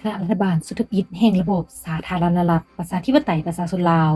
คณะรัฐบาลสุทธิกิจแห่งระบบสาธารณรัฐประชาธิปไตยประชาชนลาว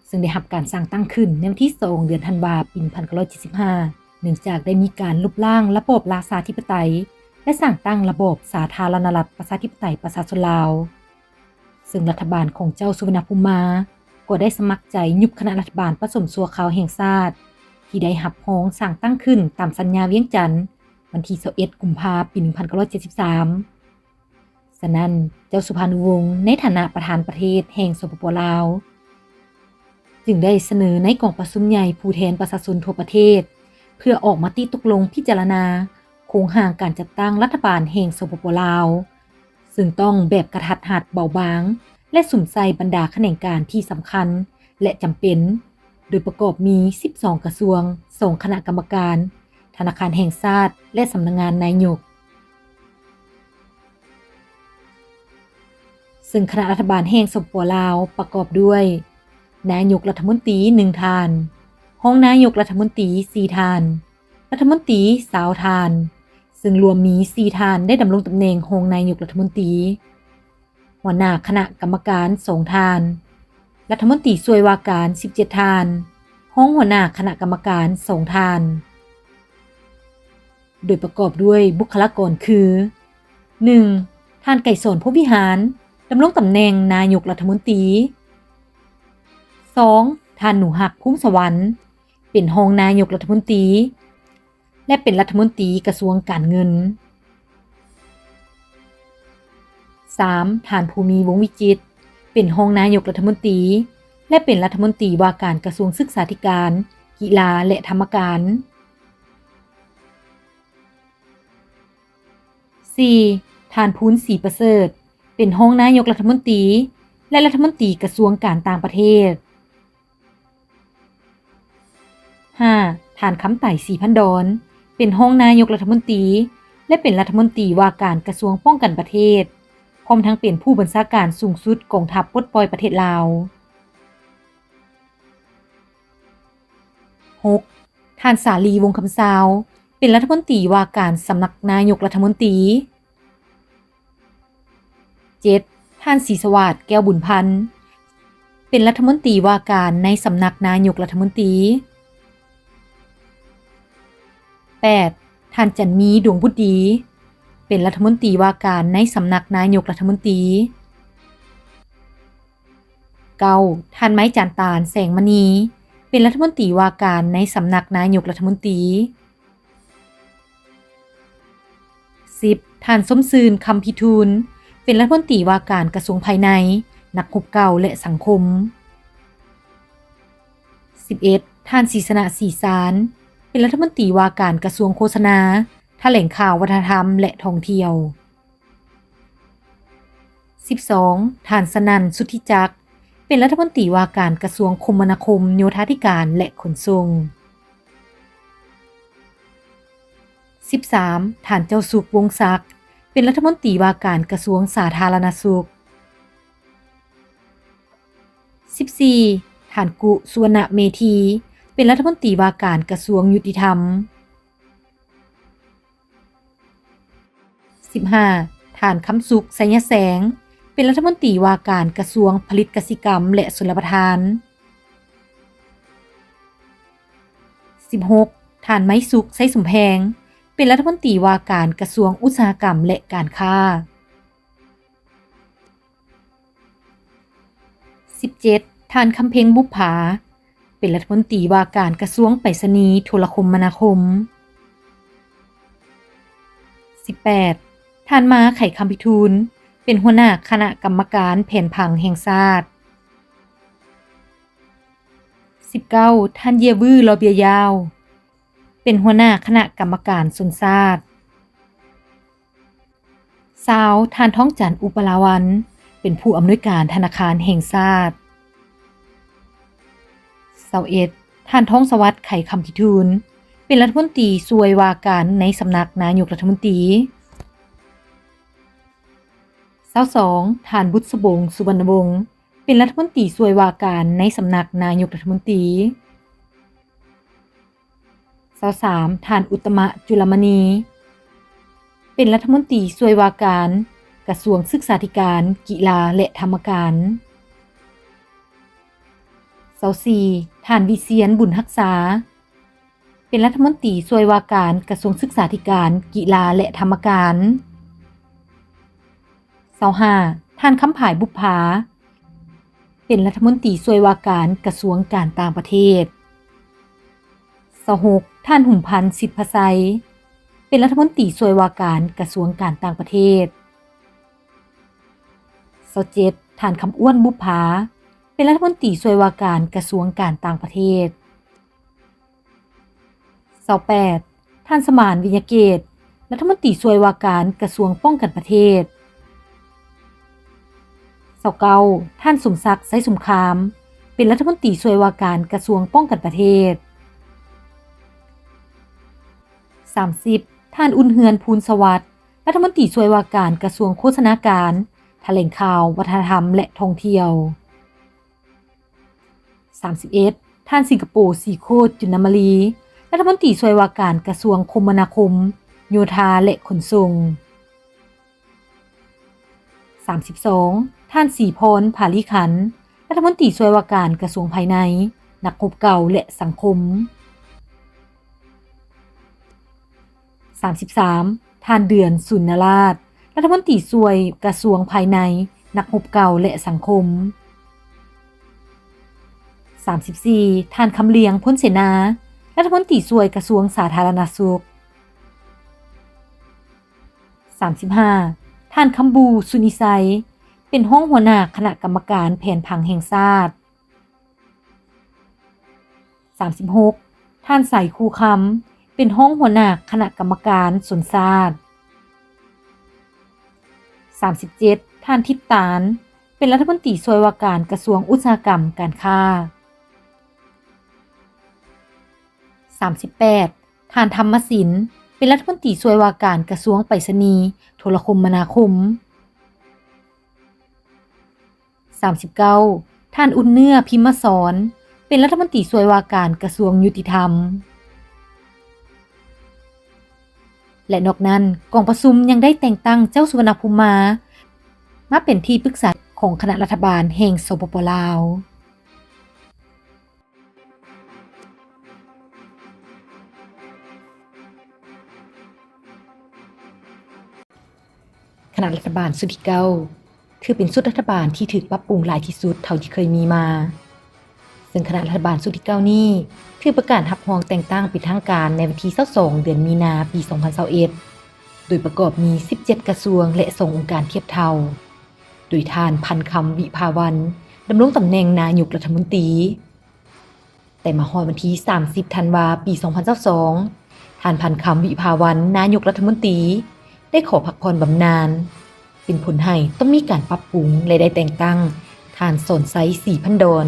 ซึ่งได้รับการสร้างตั้งขึ้นในวันที่2เดือนธันวาคมปี1975เนื่องจากได้มีการลบล้างระบบราชาธิปไตยและสร้างตั้งระบบสาธารณรัฐประชาธิปไตยประชาชนลาวซึ่งรัฐบาลของเจ้าสุวรรณภูมิมาก็ได้สมัครใจยุบคณะรัฐบาลผสมชั่วคราวแห่งชาติที่ได้รับรองสร้างตั้งขึ้นตามสัญญาเวียงจันทน์วันที่21กุมภาพันธ์ปี1973ฉะนั้นเจ้าสุพรรณวงศ์ในฐานะประธานประเทศแห่งสปป.ลาวจึงได้เสนอในกองประชุมใหญ่ผู้แทนประชาชนทั่วประเทศเพื่อออกมติตกลงพิจารณาโครงร่างการจัดตั้งรัฐบาลแห่งสปป.ลาวซึ่งต้องแบบกระทัดรัดเบาบางและสุ่มใส่บรรดาแขนงการที่สำคัญและจำเป็นโดยประกอบมี12กระทรวง2คณะกรรมการธนาคารแห่งชาติและสำนักงานนายกซึ่งคณะรัฐบาลแห่งสปป.ลาวประกอบด้วยนายกรัฐมนตรี1ท่านรองนายกรัฐมนตรี4ท่านรัฐมนตรี20ท่านซึ่งรวมมี4ท่านได้ดำรงตำแหน่งรองนายกรัฐมนตรีหัวหน้าคณะกรรมการ2ท่านรัฐมนตรีช่วยว่าการ17ท่านรองหัวหน้าคณะกรรมการ2ท่านโดยประกอบด้วยบุคลากรคือ 1. ท่านไก่สอนผู้วิหารดำรงตำแหน่งนายกรัฐมนตรี 2. ท่านหนูหักพุ่มสวรรค์เป็นรองนายกรัฐมนตรีและเป็นรัฐมนตรีกระทรวงการเงิน 3. ท่านภูมิวงศ์วิจิตรเป็นรองนายกรัฐมนตรีและเป็นรัฐมนตรีว่าการกระทรวงศึกษาธิการกีฬาและธรรมการ 4. ท่านพูนศรีประเสริฐเป็นรองนายกรัฐมนตรีและรัฐมนตรีกระทรวงการต่างประเทศ 5. ท่านคำไต่ศรีพันดรเป็นรองนายกรัฐมนตรีและเป็นรัฐมนตรีว่าการกระทรวงป้องกันประเทศพร้อมทั้งเป็นผู้บัญชาการสูงสุดกองทัพปลดปล่อยประเทศลาว 6. ท่านสาลีวงศ์คำซาวเป็นรัฐมนตรีว่าการสำนักนายกรัฐมนตรี 7. ท่านศรีสวัสดิ์แก้วบุญพันธ์เป็นรัฐมนตรีว่าการในสำนักนายกรัฐมนตรี 8. ท่านจันมีดวงบุตรดีเป็นรัฐมนตรีว่าการในสำนักนายกรัฐมนตรี 9. ท่านไม้จันตาลแสงมณีเป็นรัฐมนตรีว่าการในสำนักนายกรัฐมนตรี 10. ท่านสมซื่นคำพิทูลเป็นรัฐมนตรีว่าการกระทรวงภายในนักรบเก่าและสังคม 11. ท่านศรีสนะศรีสารเป็นรัฐมนตรีว่าการกระทรวงโฆษณาแถลงข่าววัฒนธรรมและท่องเที่ยว 12. ท่านสนั่นสุทธิจักรเป็นรัฐมนตรีว่าการกระทรวงคมนาคมโยธาธิการและขนส่ง 13. ท่านเจ้าสุขวงศ์ศักดิ์เป็นรัฐมนตรีว่าการกระทรวงสาธารณสุข 14. ท่านกุสุวรรณเมธีเป็นรัฐมนตรีว่าการกระทรวงยุติธรรม 15. ท่านคำสุขไสยแสงเป็นรัฐมนตรีว่าการกระทรวงผลิตกสิกรรมและชลประทาน 16. ท่านไม้สุขไสสมแพงเป็นรัฐมนตรีว่าการกระทรวงอุตสาหกรรมและการค้า 17. ท่านคำเพ็งบุปผาเป็นรัฐมนตรีว่าการกระทรวงไปรษณีย์โทรคมนาคม 18. ท่านมาไข่คำพิทูลเป็นหัวหน้าคณะกรรมการแผนผังแห่งชาติ 19. ท่านเยวื้อลอเบียยาวเป็นหัวหน้าคณะกรรมการชนชาติ 20. ท่านท้องจันทร์อุปราวัลย์เป็นผู้อำนวยการธนาคารแห่งชาติ 21. ท่านท้องสวัสดิ์ไข่คำพิทูลเป็นรัฐมนตรีช่วยว่าการในสำนักนายกรัฐมนตรี 22. ท่านบุษบงศ์สุวรรณวงศ์เป็นรัฐมนตรีช่วยว่าการในสำนักนายกรัฐมนตรี 23. ท่านอุตตมะจุลมณีเป็นรัฐมนตรีช่วยว่าการ กระทรวงศึกษาธิการ กีฬาและธรรมการ24ท่านวิเชียรบุญรักษาเป็นรัฐมนตรีช่วยว่าการกระทรวงศึกษาธิการ กีฬาและธรรมการ25ท่านคำผายบุปผาเป็นรัฐมนตรีช่วยว่าการกระทรวงการต่างประเทศ26ท่านหุ่มพันธ์สิทธิพไสยเป็นรัฐมนตรีช่วยว่าการกระทรวงการต่างประเทศ27ท่านคำอ้วนบุปผาเป็นรัฐมนตรีช่วยว่าการกระทรวงการต่างประเทศ28ท่านสมานวิญญาเกตรัฐมนตรีช่วยว่าการกระทรวงป้องกันประเทศ29ท่านสมศักดิ์ไสสงครามเป็นรัฐมนตรีช่วยว่าการกระทรวงป้องกันประเทศ30ท่านอุ่นเฮือนภูลสวัสดิ์รัฐมนตรีช่วยว่าการกระทรวงโฆษณาการแถลงข่าววัฒนธรรมและท่องเที่ยว31ท่านสิงคโปร์สีโคตรจุลมลีรัฐมนตรีช่วยว่าการกระทรวงคมนาคมโยธาและขนส่ง32ท่านศรีพรภาลิขันธ์รัฐมนตรีช่วยว่าการกระทรวงภายในนักงบเก่าและสังคม33ท่านเดือนสุนนราชรัฐมนตรีช่วยกระทรวงภายในนักงบเก่าและสังคม34ท่านคำเลียงพ้นเสนารัฐมนตรีช่วยกระทรวงสาธารณสุข35ท่านคำบูสุนิไซเป็นห้องหัวหน้าคณะกรรมการแผนผังแห่งชาติ36ท่านใส่คูคำเป็นห้องหัวหน้าคณะกรรมการสนชาติ37ท่านทิพตาลเป็นรัฐมนตรีช่วยว่าการกระทรวงอุตสาหกรรมการค้า38ท่านธรรมสินเป็นรัฐมนตรีช่วยว่าการกระทรวงไปรษณีย์โทรคมนาคม39ท่านอุ่นเนื้อพิมพ์สอนเป็นรัฐมนตรีช่วยว่าการกระทรวงยุติธรรมและนอกนั้นกองประชุมยังได้แต่งตั้งเจ้าสุวรรณภูมิมาเป็นที่ปรึกษาของคณะรัฐบาลแห่งสปป.ลาวคณะรัฐบาลชุดที่9คือเป็นชุดรัฐบาลที่ถูกปรับปรุงหลายที่สุดเท่าที่เคยมีมาซึ่งคณะรัฐบาลชุดที่9นี้คือประกาศรับรองแต่งตั้งเป็นทางการในวันที่22เดือนมีนาปี2021โดยประกอบมี17กระทรวงและ2องค์การเทียบเท่าโดยท่านพันคำวิภาวันดำรงตำแหน่งนายกรัฐมนตรีแต่มาฮอดวันที่30ธันวาคมปี2022ท่านพันคำวิภาวันนายกรัฐมนตรีได้ขอพักผ่อนบำนาญเป็นผลให้ต้องมีการปรับปรุงและได้แต่งตั้งท่านสนไซศรีพันดร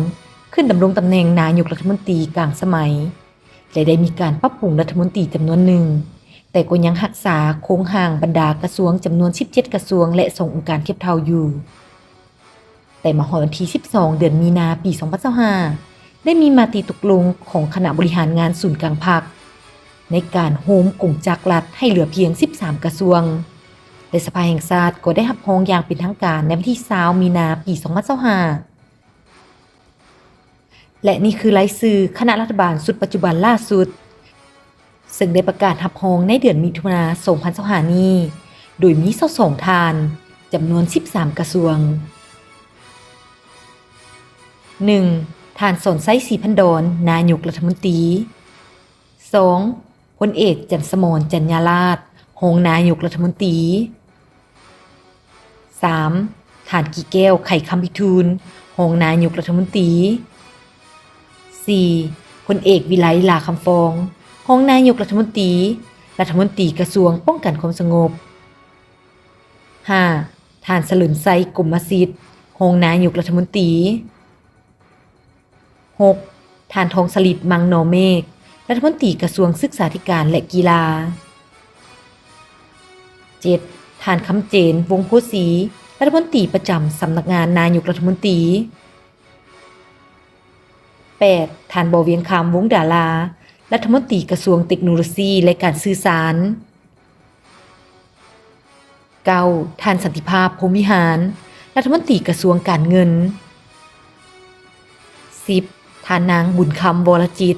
ขึ้นดำรงตำแหน่งนายกรัฐมนตรีกลางสมัยและได้มีการปรับปรุงรัฐมนตรีจำนวนหนึ่งแต่ก็ยังรักษาโครงห่างบรรดากระทรวงจำนวน17กระทรวงและ2องค์การเทียบเท่าอยู่แต่มาฮอดวันที่12เดือนมีนาปี2025ได้มีมติตกลงของคณะบริหารงานศูนย์กลางภาคในการโฮมกงจักรรัฐให้เหลือเพียง13กระทรวงและสภาแห่งชาติก็ได้รับรองอย่างเป็นทางการในวันที่20มีนาปี2025และนี่คือรายชื่อคณะรัฐบาลชุดปัจจุบันล่าสุดซึ่งได้ประกาศรับรองในเดือนมิถุนายน2025นี้โดยมี22ท่านจำนวน13กระทรวง 1. ท่านสนไซศรีพันดรนายกรัฐมนตรี 2. พลเอกจันทร์สมรจัญญาราษฎร์รองนายกรัฐมนตรี 3. ท่านกี่แก้วไข่คำพิทูลรองนายกรัฐมนตรี 4. พลเอกวิไลลาคำฟองรองนายกรัฐมนตรีรัฐมนตรีกระทรวงป้องกันความสงบ 5. ท่านสลึมไซกรมสิทธิ์รองนายกรัฐมนตรี 6. ท่านทองสลิดมังนอเมฆรัฐมนตรีกระทรวงศึกษาธิการและกีฬา 7. ท่านคำเจนวงศ์โพธิ์ศรีรัฐมนตรีประจำสำนักงานนายกรัฐมนตรี 8. ท่านบเวียงคำวงศ์ดารารัฐมนตรีกระทรวงเทคโนโลยีและการสื่อสาร 9ท่านสันติภาพพรหมวิหารรัฐมนตรีกระทรวงการเงิน 10ท่านนางบุญคำวรจิต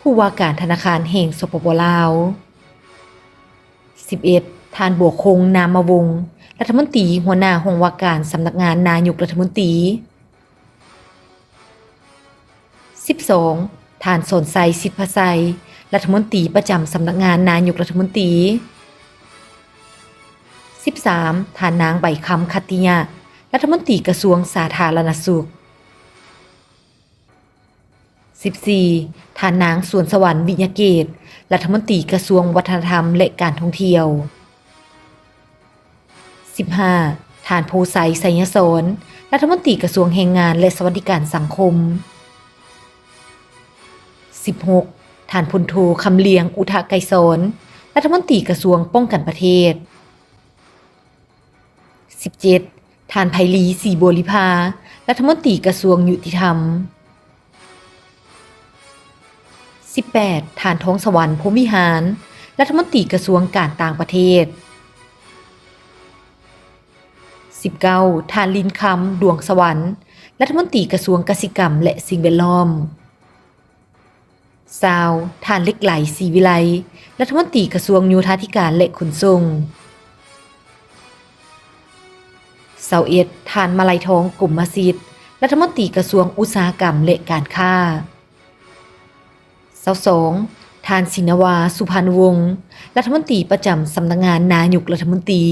ผู้ว่าการธนาคารแห่งสปปลาว 11ท่านบัวคงนามวงศ์รัฐมนตรีหัวหน้าห้องว่าการสำนักงานนายกรัฐมนตรี 12ท่านสนไซสิทธิพไซรัฐมนตรีประจำสำนักงานนายกรัฐมนตรี 13ท่านนางใบคำคัตติยะรัฐมนตรีกระทรวงสาธารณสุข 14ท่านนางสวนสวรรค์วิญญาเกตรัฐมนตรีกระทรวงวัฒนธรรมและการท่องเที่ยว 15ท่านโพไซไสยสอนรัฐมนตรีกระทรวงแรงงานและสวัสดิการสังคม 16ท่านพลโทคำเลียงอุทะไกรสอนรัฐมนตรีกระทรวงป้องกันประเทศ 17ท่านไพลีศรีบัวลิภารัฐมนตรีกระทรวงยุติธรรม 18ท่านท้องสวรรค์พรหมวิหารรัฐมนตรีกระทรวงการต่างประเทศ 19ท่านลินคำดวงสวรรค์รัฐมนตรีกระทรวงกสิกรรมและสิ่งแวดล้อม 20ท่านเล็กไหลศรีวิไลรัฐมนตรีกระทรวงโยธาธิการและขนส่ง 21ท่านมาลัยทองกลุ่มมาสิทธิ์รัฐมนตรีกระทรวงอุตสาหกรรมและการค้า 22ท่านสินวาสุพรรณวงศ์รัฐมนตรีประจำสำนักงานนายกรัฐมนตรี